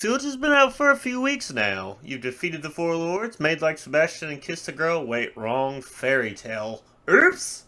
Siege has been out for a few weeks now. You've defeated the Four Lords, made like Sebastian and kissed a girl. Wait, wrong fairy tale. Oops!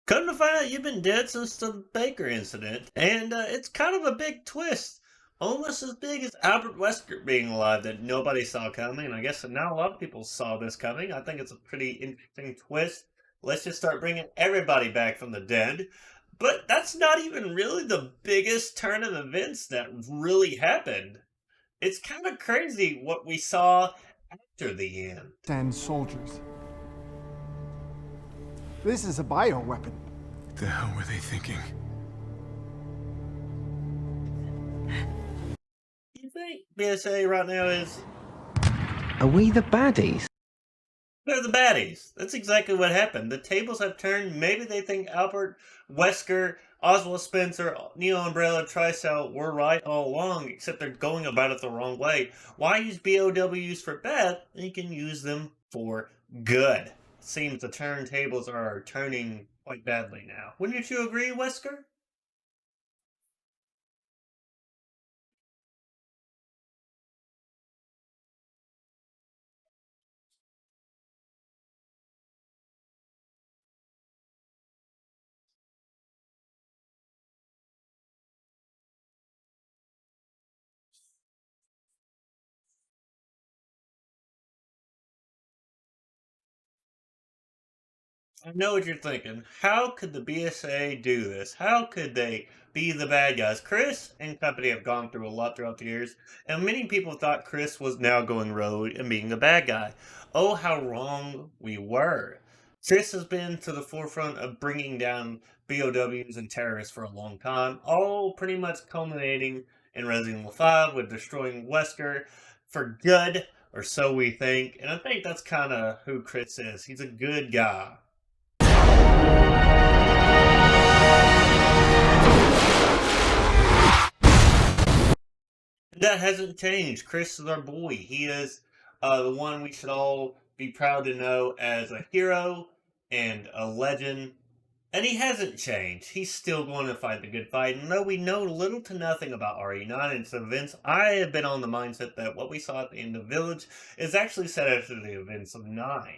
Come to find out you've been dead since the Baker incident, and it's kind of a big twist. Almost as big as Albert Wesker being alive that nobody saw coming, and I guess not a lot of people saw this coming. I think it's a pretty interesting twist. Let's just start bringing everybody back from the dead. But that's not even really the biggest turn of events that really happened. It's kind of crazy what we saw after the end. And soldiers. This is a bioweapon. What the hell were they thinking? You think BSAA right now is... Are we the baddies? They're the baddies. That's exactly what happened. The tables have turned. Maybe they think Albert, Wesker, Oswald Spencer, Neo Umbrella, Trisell were right all along, except they're going about it the wrong way. Why use BOWs for bad? You can use them for good. Seems the turntables are turning quite badly now. Wouldn't you agree, Wesker? I know what you're thinking. How could the BSA do this? How could they be the bad guys? Chris and company have gone through a lot throughout the years, and many people thought Chris was now going rogue and being the bad guy. Oh, how wrong we were. Chris has been to the forefront of bringing down BOWs and terrorists for a long time, all pretty much culminating in Resident Evil 5 with destroying Wesker for good, or so we think. And I think that's kind of who Chris is. He's a good guy. That hasn't changed. Chris is our boy. He is the one we should all be proud to know as a hero and a legend. And he hasn't changed. He's still going to fight the good fight. And though we know little to nothing about RE9 and its events, I have been on the mindset that what we saw at the end of Village is actually set after the events of 9.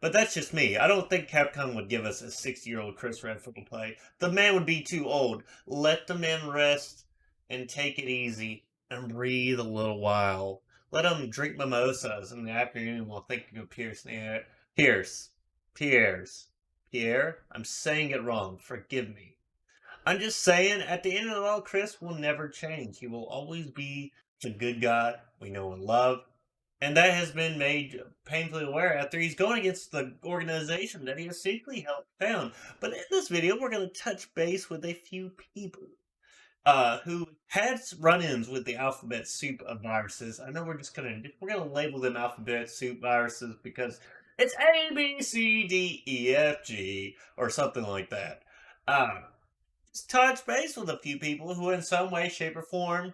But that's just me. I don't think Capcom would give us a 60-year-old Chris Redfield to play. The man would be too old. Let the man rest and take it easy and breathe a little while. Let him drink mimosas in the afternoon while thinking of Pierce. Pierce. Pierce. Pierre? I'm saying it wrong. Forgive me. I'm just saying, at the end of it all, Chris will never change. He will always be the good guy we know and love. And that has been made painfully aware after he's going against the organization that he has secretly helped found. But in this video, we're going to touch base with a few people who had run-ins with the alphabet soup of viruses. I know we're gonna label them alphabet soup viruses because it's A B C D E F G or something like that. Just touch base with a few people who, in some way, shape, or form,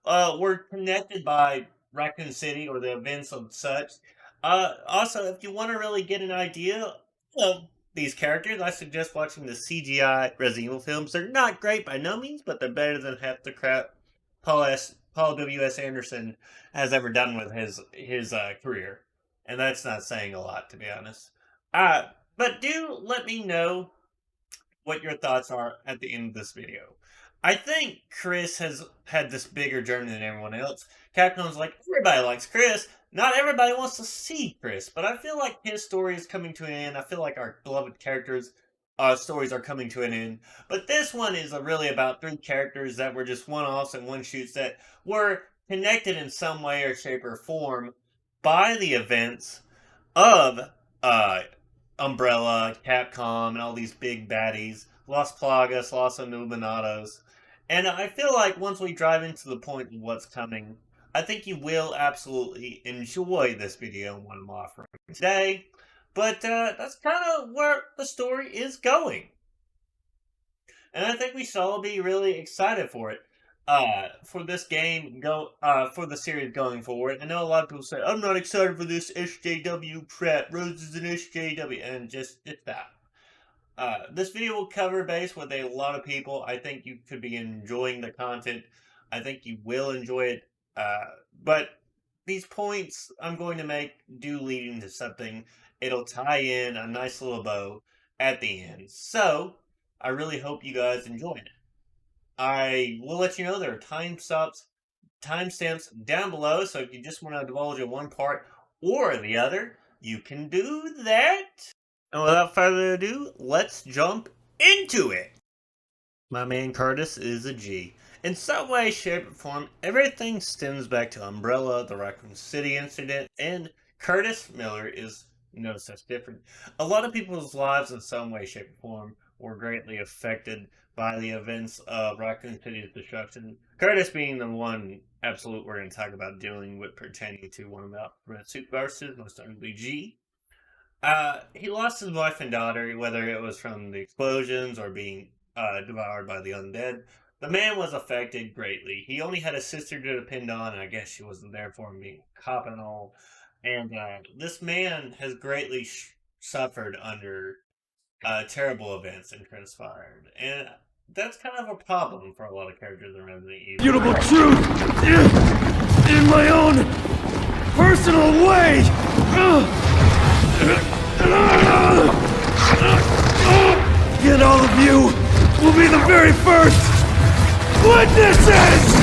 were connected by Raccoon City or the events of such. Also, if you want to really get an idea of these characters, I suggest watching the CGI Resident Evil films. They're not great by no means, but they're better than half the crap Paul W.S. Anderson has ever done with his career. And that's not saying a lot, to be honest. But do let me know what your thoughts are at the end of this video. I think Chris has had this bigger journey than everyone else. Capcom's like, everybody likes Chris. Not everybody wants to see Chris, but I feel like his story is coming to an end. I feel like our beloved characters' stories are coming to an end. But this one is really about 3 characters that were just one-offs and one-shoots that were connected in some way or shape or form by the events of Umbrella, Capcom, and all these big baddies. Los Plagas, Los Illuminados. And I feel like once we drive into the point of what's coming, I think you will absolutely enjoy this video and what I'm offering today. But that's kind of where the story is going. And I think we should all be really excited for it. for this game for the series going forward. I know a lot of people say I'm not excited for this SJW crap. Roses and SJW, and just that. This video will cover base with a lot of people. I think you could be enjoying the content. I think you will enjoy it. But these points I'm going to make do lead into something. It'll tie in a nice little bow at the end. So I really hope you guys enjoy it. I will let you know there are timestamps down below, so if you just want to divulge in one part or the other, you can do that. And without further ado, let's jump into it. My man Curtis is a G. In some way, shape, or form, everything stems back to Umbrella, the Raccoon City incident, and Curtis Miller is no such different. A lot of people's lives in some way, shape, or form were greatly affected by the events of Raccoon City's destruction. Curtis being the one absolute we're going to talk about dealing with pertaining to one of the Red Suit verses, most notably G. He lost his wife and daughter, whether it was from the explosions or being devoured by the undead. The man was affected greatly. He only had a sister to depend on, and I guess she wasn't there for him being a cop and all. And this man has greatly suffered under terrible events and transpired. And that's kind of a problem for a lot of characters in Resident Evil. Beautiful truth in my own personal way. And all of you will be the very first witnesses!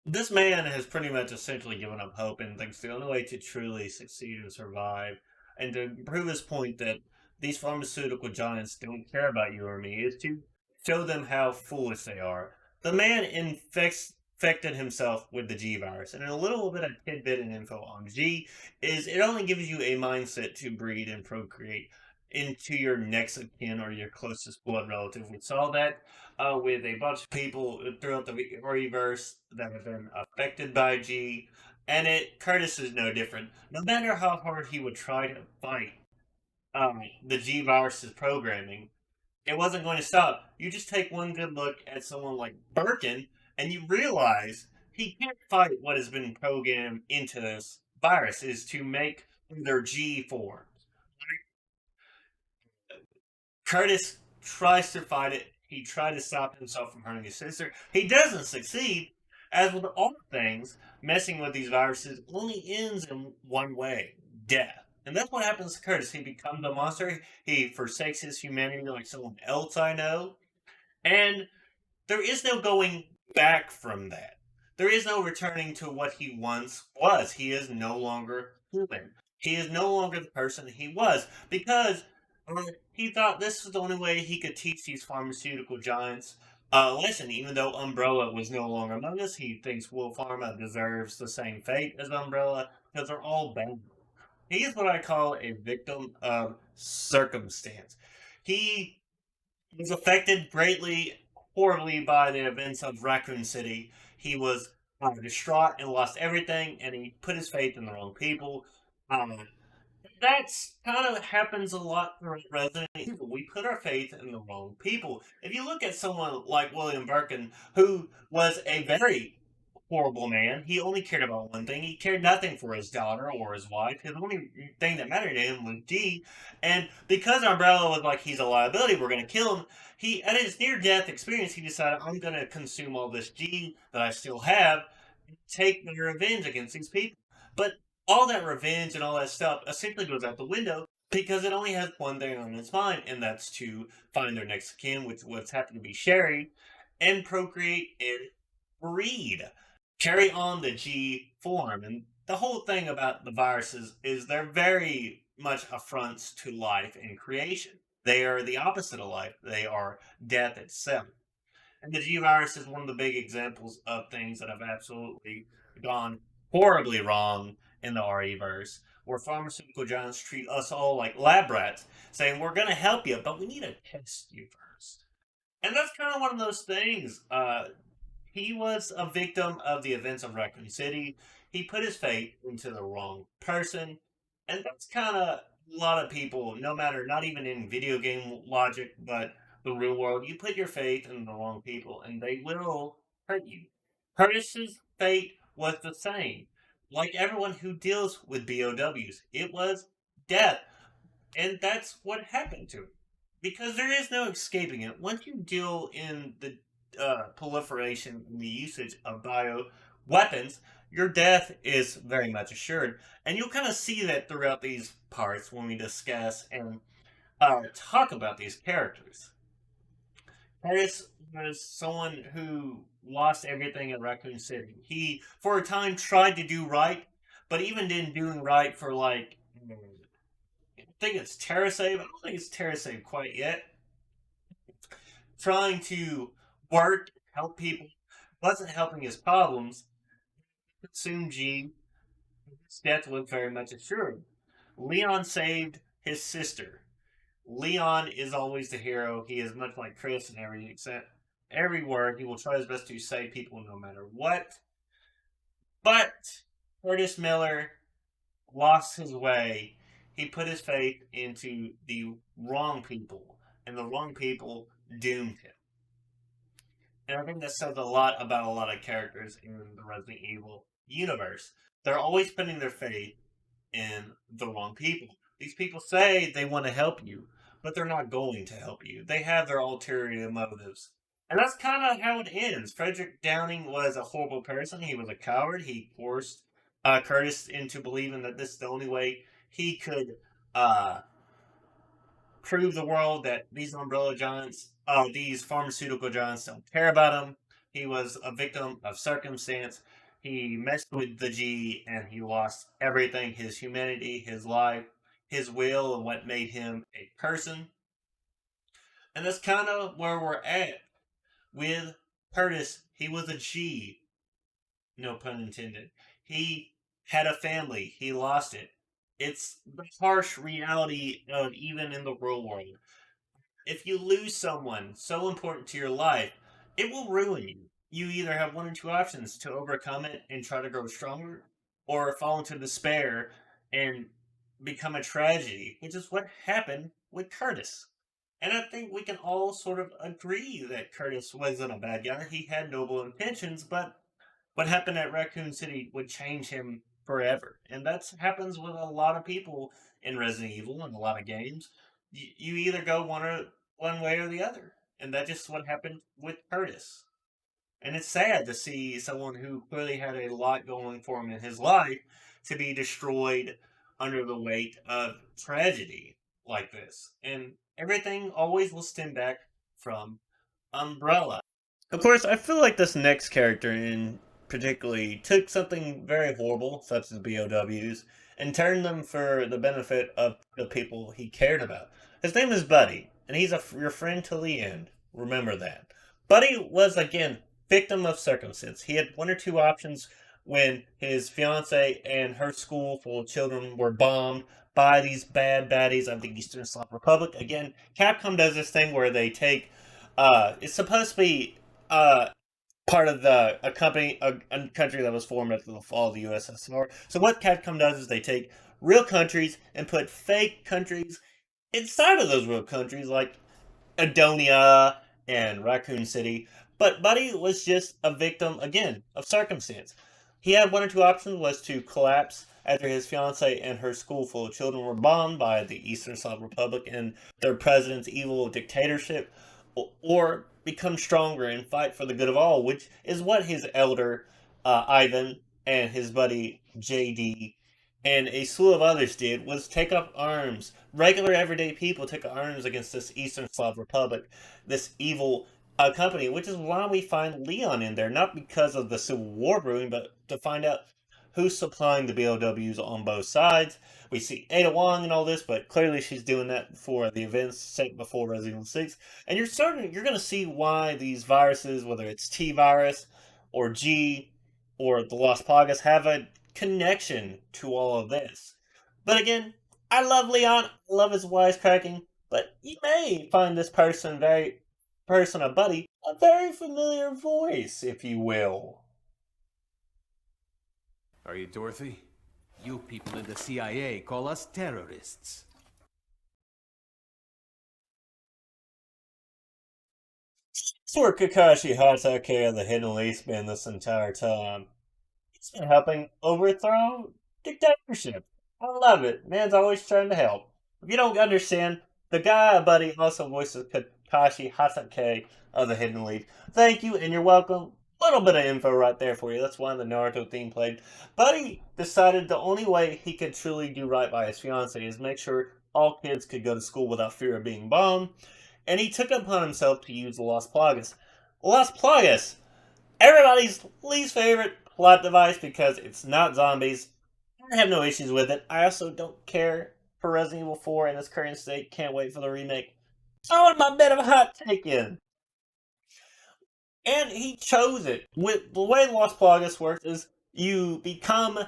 This man has pretty much essentially given up hope and thinks the only way to truly succeed and survive and to prove his point that these pharmaceutical giants don't care about you or me is to show them how foolish they are. The man infected himself with the G virus, and a little bit of tidbit and info on G is it only gives you a mindset to breed and procreate into your next of kin or your closest blood relative. We saw that with a bunch of people throughout the reverse that have been affected by G, and Curtis is no different. No matter how hard he would try to fight the G virus's programming, it wasn't going to stop. You just take one good look at someone like Birkin, and you realize he can't fight what has been programmed into this virus is to make their G forms. Curtis tries to fight it. He tried to stop himself from hurting his sister. He doesn't succeed. As with all things, messing with these viruses only ends in one way: death. And that's what happens to Curtis. He becomes a monster. He forsakes his humanity like someone else I know. And there is no going back from that. There is no returning to what he once was. He is no longer human. He is no longer the person he was because he thought this was the only way he could teach these pharmaceutical giants a lesson. Even though Umbrella was no longer among us, he thinks Will Pharma deserves the same fate as Umbrella because they're all bad. He is what I call a victim of circumstance. He was affected greatly, horribly by the events of Raccoon City. He was distraught and lost everything, and he put his faith in the wrong people. That's kind of happens a lot throughout Resident Evil. We put our faith in the wrong people. If you look at someone like William Birkin, who was a very horrible man, he only cared about one thing. He cared nothing for his daughter or his wife. His only thing that mattered to him was G. And because Umbrella was like, he's a liability, we're going to kill him, he, at his near-death experience, he decided, I'm going to consume all this G that I still have and take my revenge against these people. But all that revenge and all that stuff essentially goes out the window because it only has one thing on its mind, and that's to find their next of kin, which what's happened to be Sherry, and procreate and breed. Carry on the G form. And the whole thing about the viruses is they're very much affronts to life and creation. They are the opposite of life. They are death itself. And the G virus is one of the big examples of things that have absolutely gone horribly wrong in the RE-verse, where pharmaceutical giants treat us all like lab rats, saying, we're going to help you, but we need to test you first. And that's kind of one of those things. He was a victim of the events of Raccoon City. He put his faith into the wrong person. And that's kind of a lot of people, no matter, not even in video game logic, but the real world, you put your faith in the wrong people, and they will hurt you. Curtis's fate was the same. Like everyone who deals with BOWs, it was death. And that's what happened to him. Because there is no escaping it. Once you deal in the proliferation and the usage of bio weapons, your death is very much assured. And you'll kind of see that throughout these parts when we discuss and talk about these characters. Curtis was someone who lost everything at Raccoon City. He, for a time, tried to do right, but even in doing right for like, I think it's TerraSave. I don't think it's TerraSave quite yet. Trying to work, help people, wasn't helping his problems. Consumed G. His death was very much assured. Leon saved his sister. Leon is always the hero. He is much like Chris in every word. He will try his best to save people no matter what. But Curtis Miller lost his way. He put his faith into the wrong people, and the wrong people doomed him. And I think that says a lot about a lot of characters in the Resident Evil universe. They're always putting their faith in the wrong people. These people say they want to help you, but they're not going to help you. They have their ulterior motives. And that's kind of how it ends. Frederick Downing was a horrible person. He was a coward. He forced Curtis into believing that this is the only way he could prove the world that these umbrella giants, these pharmaceutical giants don't care about him. He was a victim of circumstance. He messed with the G and he lost everything, his humanity, his life, his will, and what made him a person. And that's kind of where we're at with Curtis. He was a G, no pun intended. He had a family. He lost it. It's the harsh reality of even in the real world. If you lose someone so important to your life, it will ruin you. You either have one or two options to overcome it and try to grow stronger, or fall into despair and become a tragedy, which is what happened with Curtis. And I think we can all sort of agree that Curtis wasn't a bad guy. He had noble intentions, but what happened at Raccoon City would change him forever. And that happens with a lot of people in Resident Evil and a lot of games. You either go one way or the other. And that's just what happened with Curtis. And it's sad to see someone who clearly had a lot going for him in his life to be destroyed under the weight of tragedy like this. And everything always will stem back from Umbrella. Of course, I feel like this next character in particularly took something very horrible, such as BOWs, and turned them for the benefit of the people he cared about. His name is Buddy, and he's your friend till the end. Remember that. Buddy was, again, victim of circumstance. He had one or two options when his fiance and her school full of children were bombed by these bad baddies of the Eastern Slav Republic. Again, Capcom does this thing where they take, it's supposed to be, part of a country that was formed after the fall of the USSR. So what Capcom does is they take real countries and put fake countries inside of those real countries, like Adonia and Raccoon City. But Buddy was just a victim, again, of circumstance. He had one or two options, was to collapse after his fiancée and her school full of children were bombed by the Eastern Slav Republic and their president's evil dictatorship, or become stronger and fight for the good of all, which is what his elder, Ivan, and his buddy, JD, and a slew of others did, was take up arms. Regular everyday people took up arms against this Eastern Slav Republic, this evil company, which is why we find Leon in there, not because of the Civil War brewing, but to find out who's supplying the BOWs on both sides. We see Ada Wong and all this, but clearly she's doing that for the events set before Resident Evil 6. And you're going to see why these viruses, whether it's T virus or G or the Lost Plagas, have a connection to all of this. But again, I love Leon, I love his wisecracking, but you may find this person, a buddy, a very familiar voice, if you will. Are you Dorothy? You people in the CIA call us terrorists. where Kakashi Hatake of the Hidden Leaf's been this entire time. He's been helping overthrow dictatorship. I love it. Man's always trying to help. If you don't understand, the guy, buddy, also voices Kakashi Hatake of the Hidden Leaf. Thank you, and you're welcome. Little bit of info right there for you. That's why the Naruto theme played. Buddy decided the only way he could truly do right by his fiancée is make sure all kids could go to school without fear of being bombed, and he took it upon himself to use the Las Plagas. Las Plagas! Everybody's least favorite plot device because it's not zombies. I have no issues with it. I also don't care for Resident Evil 4 in its current state. Can't wait for the remake. Throwing my bit of a hot take in. And he chose it. With the way Las Plagas works is you become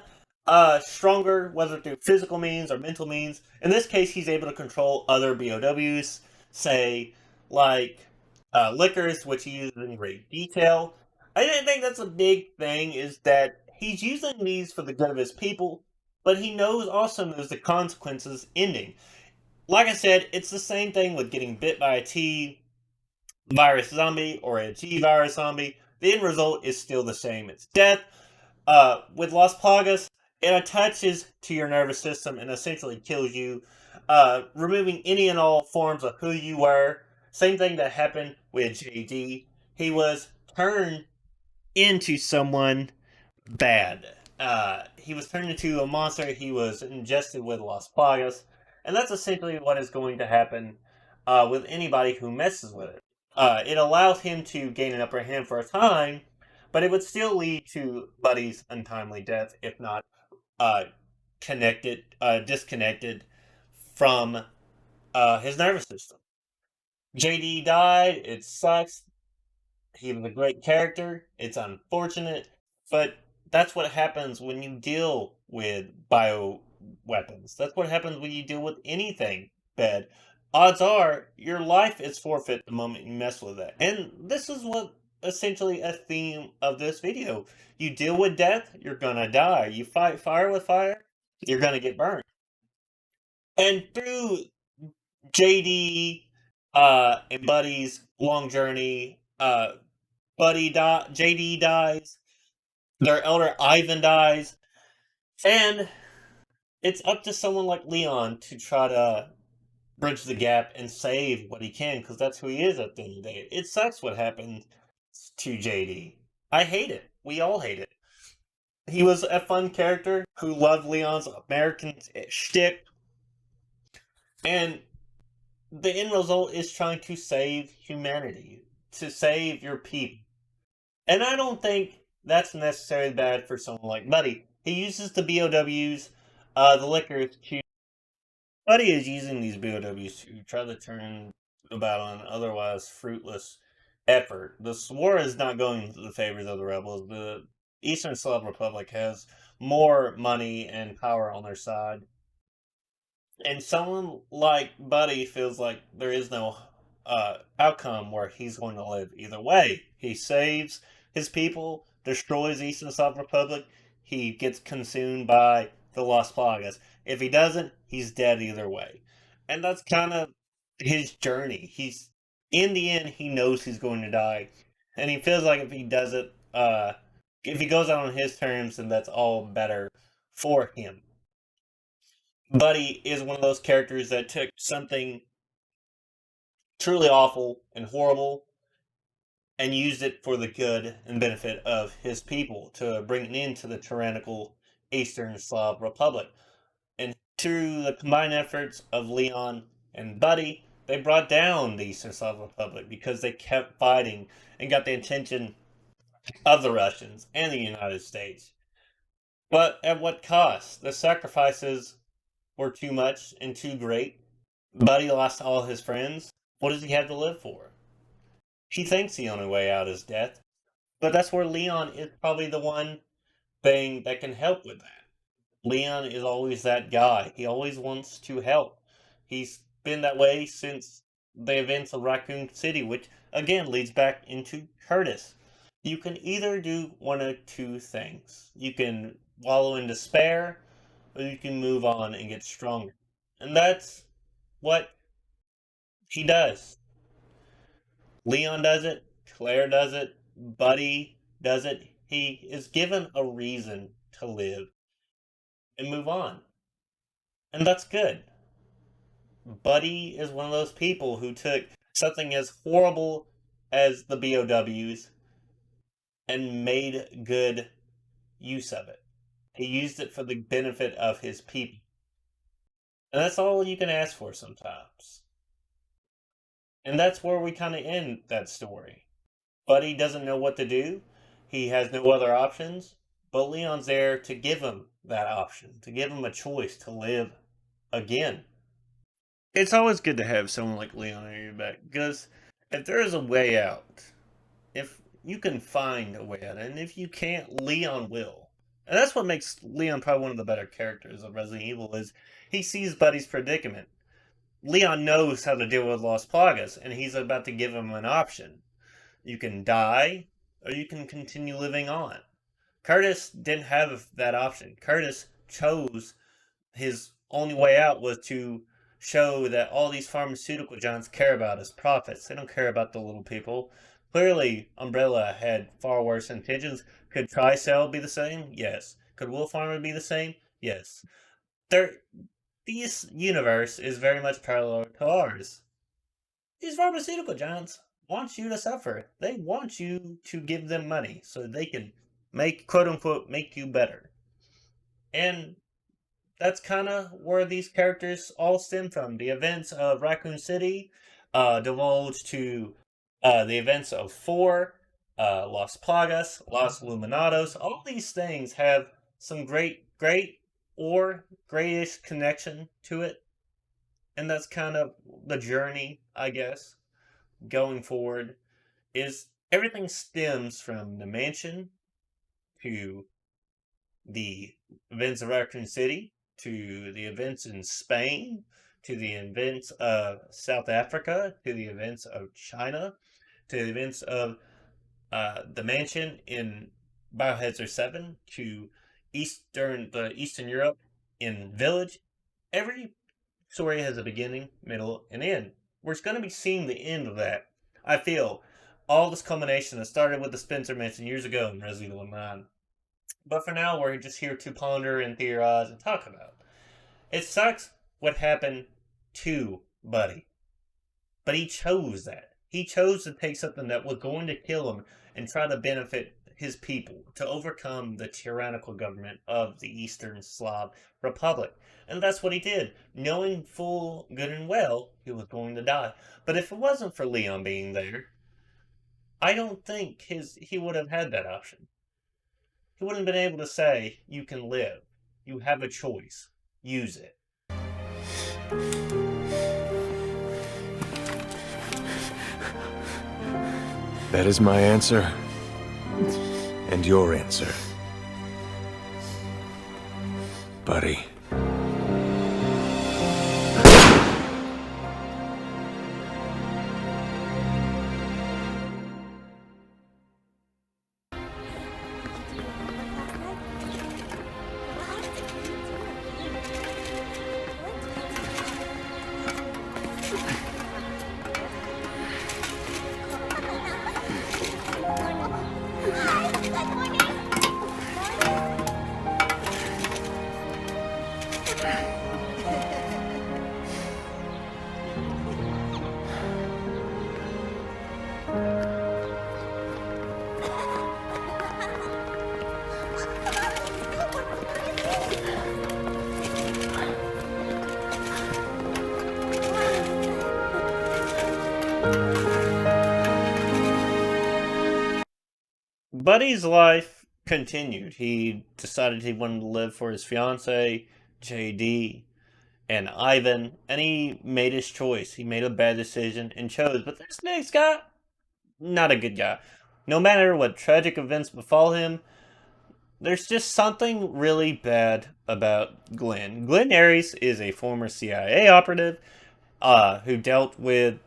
stronger, whether through physical means or mental means. In this case, he's able to control other BOWs, say, like liquors, which he uses in great detail. I didn't think that's a big thing, is that he's using these for the good of his people, but he also knows the consequences ending. Like I said, it's the same thing with getting bit by a T virus zombie or a G virus zombie. The end result is still the same. It's death. With Las Plagas, it attaches to your nervous system and essentially kills you, removing any and all forms of who you were. Same thing that happened with JD. He was turned into someone bad. He was turned into a monster. He was ingested with Las Plagas. And that's essentially what is going to happen with anybody who messes with it. It allows him to gain an upper hand for a time, but it would still lead to Buddy's untimely death, if not disconnected from his nervous system. JD died. It sucks. He was a great character. It's unfortunate, but that's what happens when you deal with bioweapons. That's what happens when you deal with anything bad. Odds are your life is forfeit the moment you mess with it. And this is what essentially a theme of this video. You deal with death, you're gonna die. You fight fire with fire, you're gonna get burned. And through JD and Buddy's long journey, JD dies, their elder Ivan dies, and it's up to someone like Leon to try to bridge the gap and save what he can, because that's who he is at the end of the day. It sucks what happened to JD. I hate it. We all hate it. He was a fun character who loved Leon's American shtick, and the end result is trying to save humanity, to save your people. And I don't think that's necessarily bad for someone like Buddy. He uses the BOWs, the liquors, to... Buddy is using these BOWs to try to turn about an otherwise fruitless effort. This war is not going to the favors of the rebels. The Eastern Slav Republic has more money and power on their side. And someone like Buddy feels like there is no outcome where he's going to live either way. He saves his people, destroys Eastern Slav Republic, he gets consumed by the Las Plagas. If he doesn't, he's dead either way. And that's kind of his journey. In the end, he knows he's going to die. And he feels like if he does it, if he goes out on his terms, then that's all better for him. Buddy is one of those characters that took something truly awful and horrible and used it for the good and benefit of his people to bring an end to the tyrannical Eastern Slav Republic. And through the combined efforts of Leon and Buddy, they brought down the Eastern Slav Republic because they kept fighting and got the attention of the Russians and the United States. But at what cost? The sacrifices were too much and too great. Buddy lost all his friends. What does he have to live for? He thinks the only way out is death. But that's where Leon is probably the one thing that can help with that. Leon is always that guy. He always wants to help. He's been that way since the events of Raccoon City, which again leads back into Curtis. You can either do one of two things. You can wallow in despair, or you can move on and get stronger. And that's what he does. Leon does it. Claire does it. Buddy does it. He is given a reason to live and move on. And that's good. Buddy is one of those people who took something as horrible as the BOWs and made good use of it. He used it for the benefit of his people. And that's all you can ask for sometimes. And that's where we kind of end that story. Buddy doesn't know what to do. He has no other options. But Leon's there to give him that option, to give him a choice to live again. It's always good to have someone like Leon on your back, because if there is a way out, if you can find a way out, and if you can't, Leon will. And that's what makes Leon probably one of the better characters of Resident Evil, is he sees Buddy's predicament. Leon knows how to deal with Las Plagas, and he's about to give him an option. You can die, or you can continue living on. Curtis didn't have that option. Curtis chose his only way out was to show that all these pharmaceutical giants care about is profits. They don't care about the little people. Clearly, Umbrella had far worse intentions. Could Tricell be the same? Yes. Could Wolf Armor be the same? Yes. This universe is very much parallel to ours. These pharmaceutical giants want you to suffer. They want you to give them money so they can make, quote unquote, make you better. And that's kind of where these characters all stem from. The events of Raccoon City divulge to the events of 4, Las Plagas, Los Luminados. All these things have some great or greatish connection to it. And that's kind of the journey, I guess, going forward, is everything stems from the mansion to the events of Raccoon City, to the events in Spain, to the events of South Africa, to the events of China, to the events of the mansion in Biohazard 7, to Eastern Europe in Village. Every story has a beginning, middle, and end. We're going to be seeing the end of that. I feel all this culmination that started with the Spencer Mansion years ago in Resident Evil 9. But for now, we're just here to ponder and theorize and talk about. It sucks what happened to Buddy. But he chose that. He chose to take something that was going to kill him and try to benefit his people, to overcome the tyrannical government of the Eastern Slav Republic. And that's what he did, knowing full good and well he was going to die. But if it wasn't for Leon being there, I don't think he would have had that option. He wouldn't have been able to say, you can live. You have a choice. Use it. That is my answer. And your answer. Buddy. Buddy's life continued. He decided he wanted to live for his fiancée, JD, and Ivan, and he made his choice. He made a bad decision and chose. But this next guy, not a good guy. No matter what tragic events befall him, there's just something really bad about Glenn. Glenn Ares is a former CIA operative who dealt with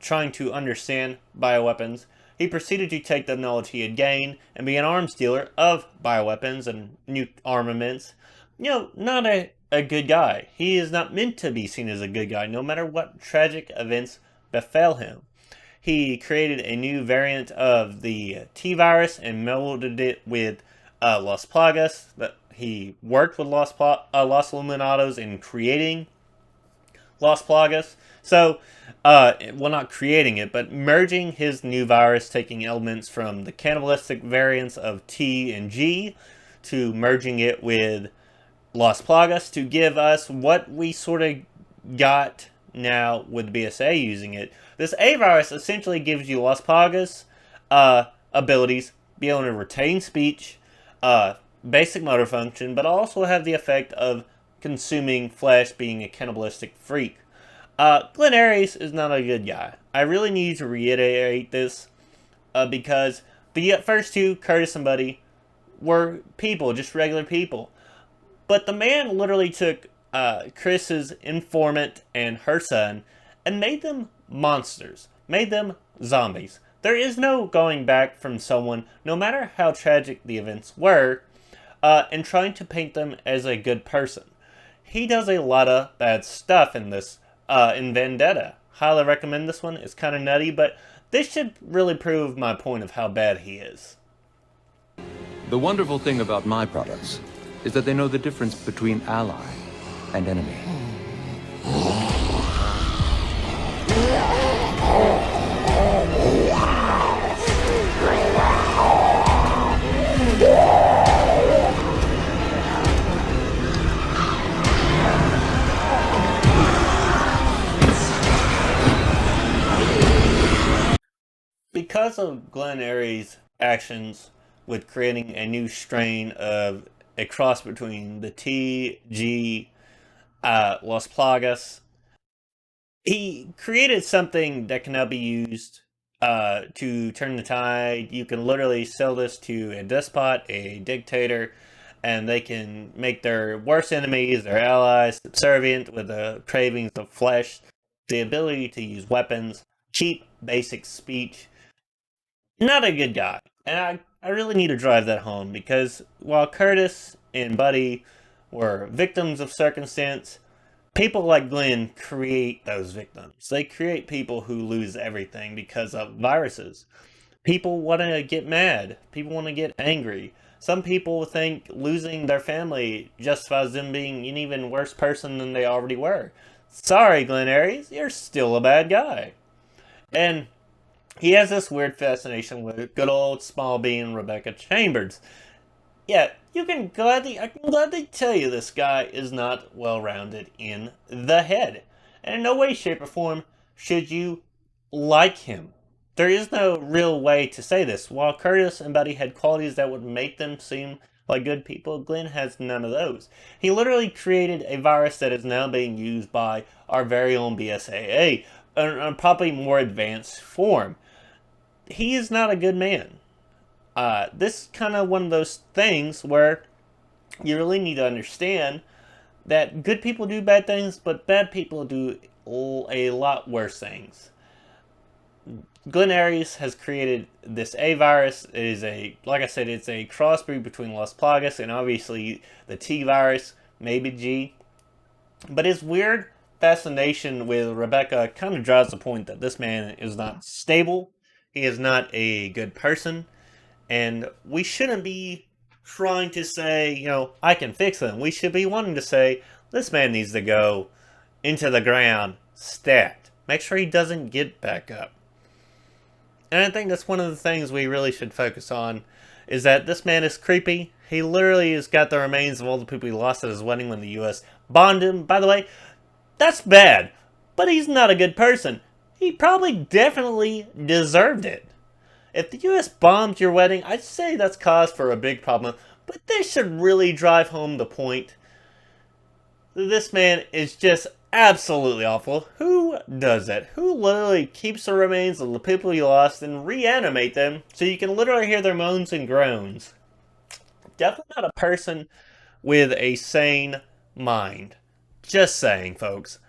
trying to understand bioweapons. He proceeded to take the knowledge he had gained and be an arms dealer of bioweapons and new armaments. You know, not a good guy. He is not meant to be seen as a good guy, no matter what tragic events befell him. he created a new variant of the T virus and melded it with Las Plagas. He worked with Los Illuminados in creating Las Plagas. So, well, not creating it, but merging his new virus, taking elements from the cannibalistic variants of T and G, to merging it with Las Plagas to give us what we sort of got now with BSAA using it. This A virus essentially gives you Las Plagas abilities, be able to retain speech, basic motor function, but also have the effect of consuming flesh, being a cannibalistic freak. Glenn Ares is not a good guy. I really need to reiterate this because the first two, Curtis and Buddy, were people, just regular people. But the man literally took Chris's informant and her son and made them monsters, made them zombies. There is no going back from someone, no matter how tragic the events were, and trying to paint them as a good person. He does a lot of bad stuff in this, in Vendetta. Highly recommend this one. It's kind of nutty, but this should really prove my point of how bad he is. The wonderful thing about my products is that they know the difference between ally and enemy. Because of Glenn Ares' actions with creating a new strain of a cross between the T, G, Las Plagas, he created something that can now be used to turn the tide. You can literally sell this to a despot, a dictator, and they can make their worst enemies, their allies, subservient with the cravings of flesh, the ability to use weapons, cheap, basic speech. Not a good guy. And I really need to drive that home, because while Curtis and Buddy were victims of circumstance, people like Glenn create those victims. They create people who lose everything because of viruses. People want to get mad. People want to get angry. Some people think losing their family justifies them being an even worse person than they already were. Sorry, Glenn Ares, you're still a bad guy. And he has this weird fascination with good old small being Rebecca Chambers. Yeah, I can gladly tell you this guy is not well-rounded in the head. And in no way, shape, or form should you like him. There is no real way to say this. While Curtis and Buddy had qualities that would make them seem like good people, Glenn has none of those. He literally created a virus that is now being used by our very own BSAA, in a probably more advanced form. He is not a good man. This is kind of one of those things where you really need to understand that good people do bad things, but bad people do a lot worse things. Glenn Ares has created this A virus. It is like I said, it's a crossbreed between Las Plagas and obviously the T virus, maybe G. But his weird fascination with Rebecca kind of drives the point that this man is not stable. He is not a good person. And we shouldn't be trying to say, I can fix him. We should be wanting to say, this man needs to go into the ground, stat. Make sure he doesn't get back up. And I think that's one of the things we really should focus on, is that this man is creepy. He literally has got the remains of all the people he lost at his wedding when the U.S. bombed him. By the way, that's bad, but he's not a good person. He probably definitely deserved it. If the U.S. bombed your wedding, I'd say that's cause for a big problem, but this should really drive home the point. This man is just absolutely awful. Who does that? Who literally keeps the remains of the people you lost and reanimate them so you can literally hear their moans and groans? Definitely not a person with a sane mind. Just saying, folks.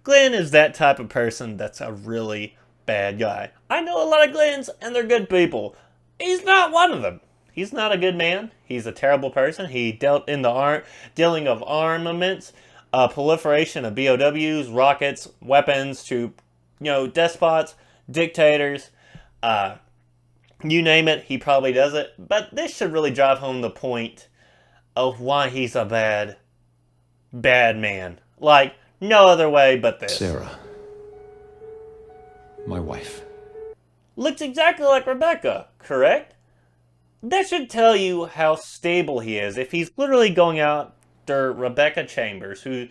Glenn is that type of person that's a really bad guy. I know a lot of Glens, and they're good people. He's not one of them. He's not a good man. He's a terrible person. He dealt in the dealing of armaments, proliferation of BOWs, rockets, weapons to, despots. dictators, you name it, he probably does it. But this should really drive home the point of why he's a bad man. Like, no other way but this. Sarah. My wife. Looks exactly like Rebecca, correct? That should tell you how stable he is. If he's literally going after Rebecca Chambers, who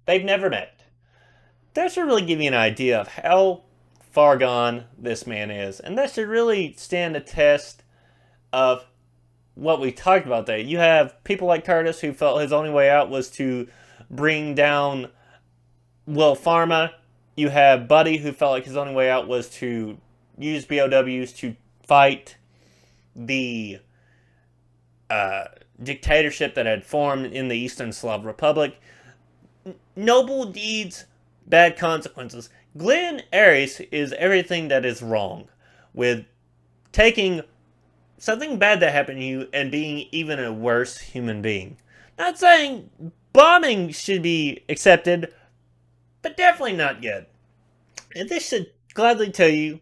they've never met, that should really give you an idea of how far gone this man is. And that should really stand the test of what we talked about there. You have people like Curtis who felt his only way out was to bring down Will Pharma. You have Buddy who felt like his only way out was to use BOWs to fight the dictatorship that had formed in the Eastern Slav Republic. Noble deeds, bad consequences. Glenn Ares is everything that is wrong with taking something bad that happened to you and being even a worse human being. Not saying bombing should be accepted, but definitely not yet. And this should gladly tell you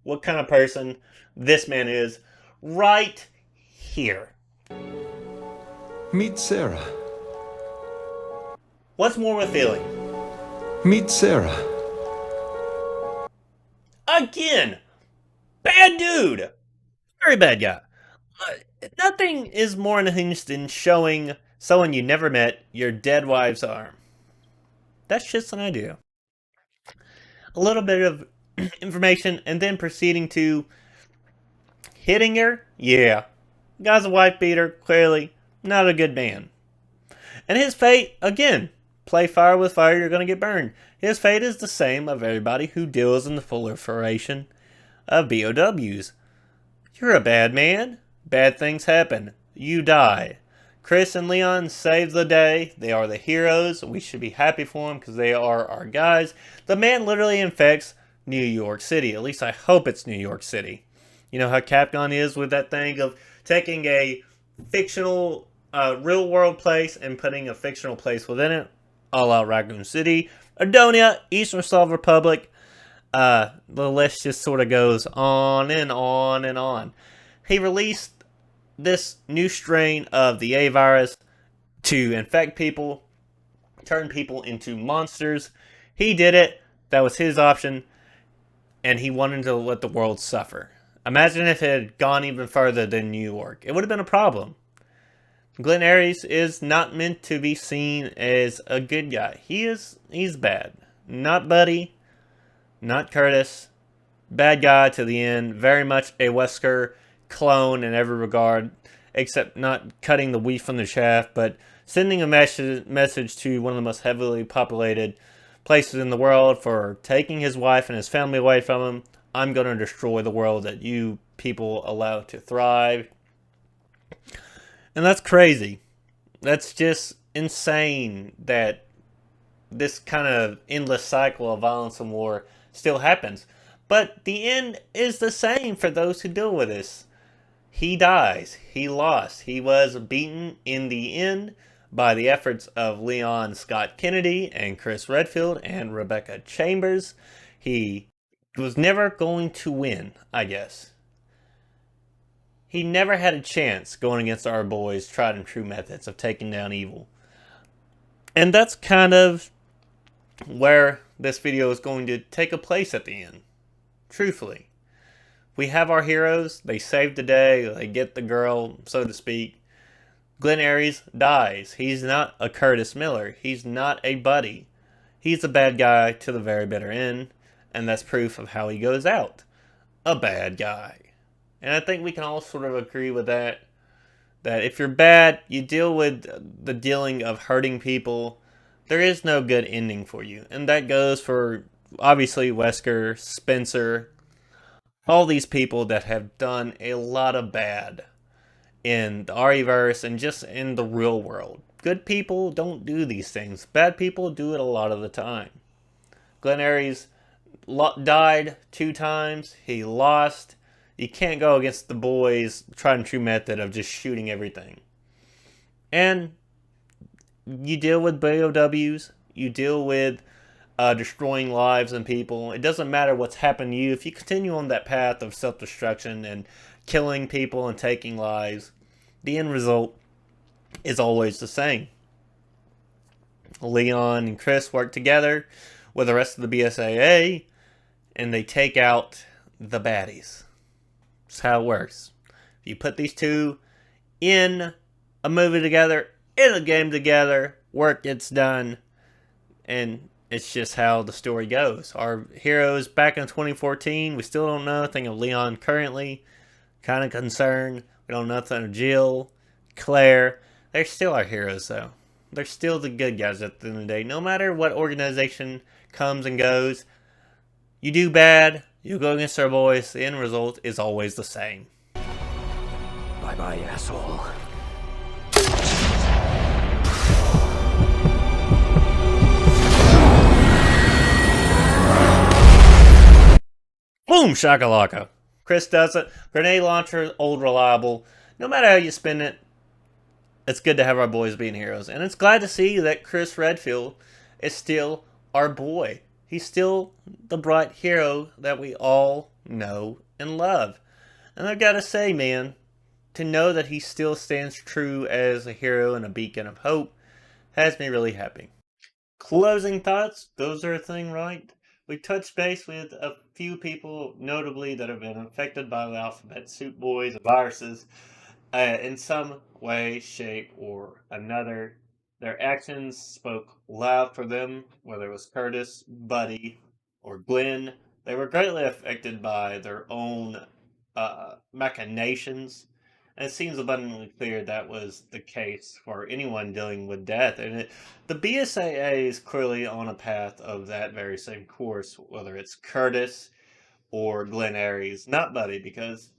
what kind of person this man is right here. Meet Sarah. What's more revealing? Meet Sarah. Again, bad dude. Very bad guy. Nothing is more unhinged than showing someone you never met your dead wife's arm. That's just an idea. A little bit of information and then proceeding to hitting her. Yeah. Guy's a wife beater. Clearly not a good man. And his fate, again, play fire with fire, you're going to get burned. His fate is the same of everybody who deals in the proliferation of BOWs. You're a bad man. Bad things happen. You die. Chris and Leon save the day. They are the heroes. We should be happy for them because they are our guys. The man literally infects New York City. At least I hope it's New York City. You know how Capcom is with that thing of taking a fictional real world place and putting a fictional place within it. All out Raccoon City, Adonia, Eastern Slav Republic. The list just sort of goes on and on and on. He released this new strain of the A virus to infect people, turn people into monsters. He did it. That was his option. And he wanted to let the world suffer. Imagine if it had gone even further than New York. It would have been a problem. Glenn Ares is not meant to be seen as a good guy. He's bad. Not Buddy. Not Curtis. Bad guy to the end. Very much a Wesker clone in every regard. Except not cutting the wheat from the chaff. But sending a message to one of the most heavily populated places in the world for taking his wife and his family away from him. I'm going to destroy the world that you people allow to thrive. And that's crazy. That's just insane that this kind of endless cycle of violence and war still happens. But the end is the same for those who deal with this. He dies. He lost. He was beaten in the end by the efforts of Leon Scott Kennedy and Chris Redfield and Rebecca Chambers. He was never going to win, I guess. He never had a chance going against our boys' tried and true methods of taking down evil. And that's kind of where this video is going to take a place at the end. Truthfully. We have our heroes. They save the day. They get the girl, so to speak. Glenn Ares dies. He's not a Curtis Miller. He's not a Buddy. He's a bad guy to the very bitter end. And that's proof of how he goes out. A bad guy. And I think we can all sort of agree with that. That if you're bad, you deal with the dealing of hurting people. There is no good ending for you. And that goes for, obviously, Wesker, Spencer. All these people that have done a lot of bad in the RE-verse and just in the real world. Good people don't do these things. Bad people do it a lot of the time. Glenn Ares died 2 times. He lost. You can't go against the boys' tried and true method of just shooting everything. And you deal with BOWs. You deal with destroying lives and people. It doesn't matter what's happened to you. If you continue on that path of self-destruction and killing people and taking lives, the end result is always the same. Leon and Chris work together with the rest of the BSAA, and they take out the baddies. That's how it works. If you put these two in a movie together, in a game together, work gets done, and it's just how the story goes. Our heroes back in 2014, we still don't know anything of Leon currently. Kind of concerned. We don't know nothing of Jill, Claire. They're still our heroes, though. They're still the good guys at the end of the day. No matter what organization comes and goes, you do bad, you go against our boys, the end result is always the same. Bye-bye, asshole. Boom, shakalaka. Chris does it. Grenade launcher, old reliable. No matter how you spin it, it's good to have our boys being heroes. And it's glad to see that Chris Redfield is still our boy. He's still the bright hero that we all know and love. And I've got to say, man, to know that he still stands true as a hero and a beacon of hope has me really happy. Closing thoughts, those are a thing, right? We touched base with a few people, notably, that have been affected by the alphabet soup boys and viruses in some way, shape, or another. Their actions spoke loud for them, whether it was Curtis, Buddy, or Glenn. They were greatly affected by their own machinations. And it seems abundantly clear that was the case for anyone dealing with death. And the BSAA is clearly on a path of that very same course, whether it's Curtis or Glenn Aries. Not Buddy, because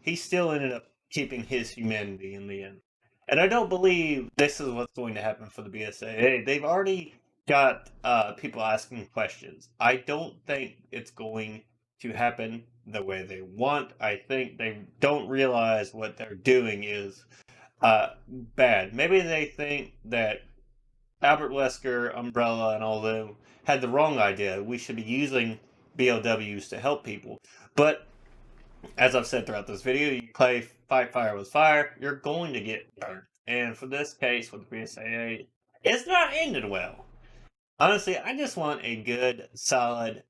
he still ended up keeping his humanity in the end. And I don't believe this is what's going to happen for the BSAA. They've already got people asking questions. I don't think it's going to happen the way they want. I think they don't realize what they're doing is bad. Maybe they think that Albert Wesker, Umbrella, and all them had the wrong idea. We should be using BOWs to help people. But as I've said throughout this video, you play fight fire with fire, you're going to get burned. And for this case with the BSAA, it's not ended well. Honestly, I just want a good, solid,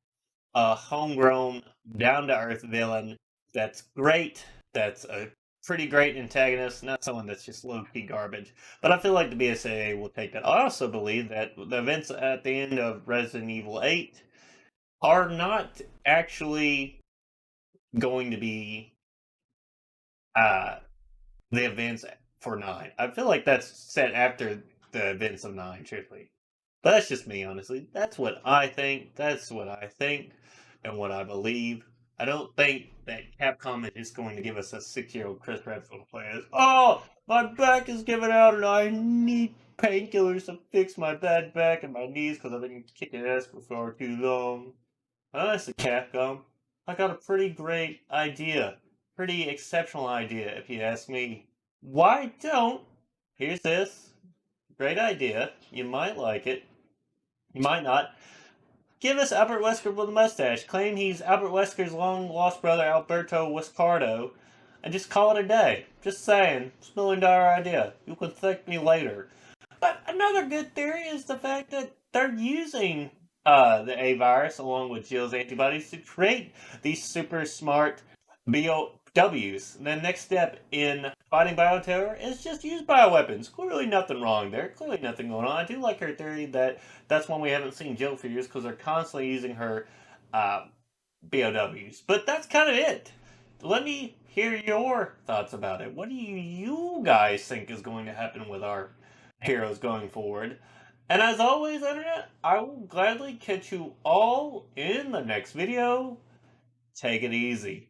homegrown, down-to-earth villain that's great, that's a pretty great antagonist, not someone that's just low-key garbage. But I feel like the BSAA will take that. I also believe that the events at the end of Resident Evil 8 are not actually going to be the events for 9. I feel like that's set after the events of 9, truthfully. But that's just me, honestly. That's what I think. That's what I think and what I believe. I don't think that Capcom is just going to give us a 6-year-old Chris Redfield to play as, oh, my back is giving out and I need painkillers to fix my bad back and my knees because I've been kicking ass for far too long. Honestly, Capcom, I got a pretty great idea. Pretty exceptional idea, if you ask me. Why don't, here's this, great idea, you might like it, you might not. Give us Albert Wesker with a mustache. Claim he's Albert Wesker's long-lost brother, Alberto Wescardo, and just call it a day. Just saying. It's $1 million idea. You can thank me later. But another good theory is the fact that they're using the A virus along with Jill's antibodies to create these super smart BOWs. The next step in fighting bioterror is just use bioweapons. Clearly nothing wrong there. Clearly nothing going on. I do like her theory that that's when we haven't seen Jill for years because they're constantly using her BOWs. But that's kind of it. Let me hear your thoughts about it. What do you guys think is going to happen with our heroes going forward? And as always, Internet, I will gladly catch you all in the next video. Take it easy.